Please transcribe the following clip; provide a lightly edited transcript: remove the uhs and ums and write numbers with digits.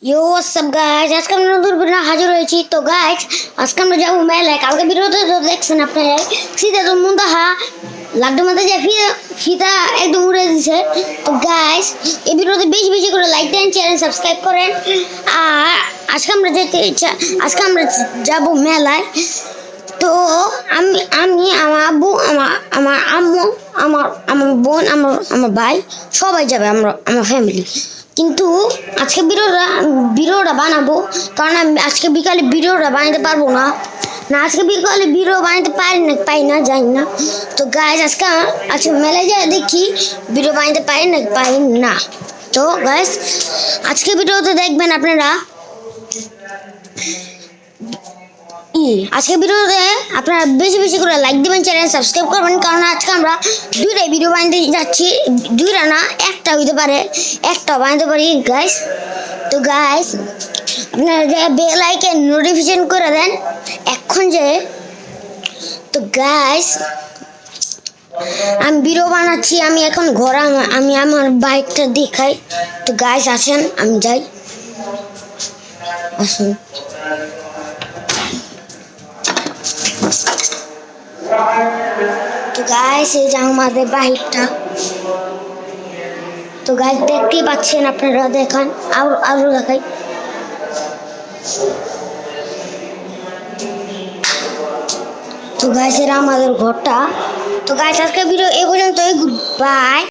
ইয়ো WhatsApp guys, আজকে আমরা নতুন ভিডিও হাজির হয়েছি। তো গাইজ আজকে আমরা যাবো মেলায়। কালকে ভিডিওতে তো দেখছেন আপনারা ফিতা তো মুন্তাহা লাড্ডু মাথা যে ফিতা একদম উড়ে দিছে। তো গাইজ এই ভিডিওতে বেশি বেশি করে লাইক দেন, চ্যানেল সাবস্ক্রাইব করেন। আর আজকে আমরা যাবো মেলায়। তো আমি আমার আব্বু আমার আম্মু আমার বোন আমার ভাই সবাই যাবে, আমার ফ্যামিলি। কিন্তু আজকে ভিডিওটা বানাবো, কারণ আমি আজকে বিকালে ভিডিওটা বানাতে পারবো না। আজকে বিকালে ভিডিও বানাতে পাই না জানি না। তো গাইজ আজকে মেলায় যায় দেখি ভিডিও বানাতে পাই না। তো গাইজ আজকে ভিডিওতে দেখবেন আপনারা। আজকে ভিডিওতে আপনারা বেশি বেশি করে লাইক দিবেন, চ্যানেল সাবস্ক্রাইব করবেন, কারণ আজকে আমরা দুইটাই ভিডিও বানাতে যাচ্ছি। দুইটা না, একটা হইতে পারে, একটা বানাতে পারি গাইস। তো গাইস আপনারা যে বেল আইকন নোটিফিকেশন করে দেন এখন যে। তো গাইস আমি ভিডিও বানাচ্ছি, আমি এখন ঘরে আমি আমার বাইকটা দেখাই। তো গাইস আসেন, আমি যাই, আসুন। তো গাইস এই যে আমাদের বাইকটা। তো গাইস দেখতেই পাচ্ছেন আপনারা, দেখান আরো দেখাই। তো গাইস এরা আমাদের ঘরটা। তো গাইস আজকে ভিডিও এই পর্যন্তই, গুড বাই।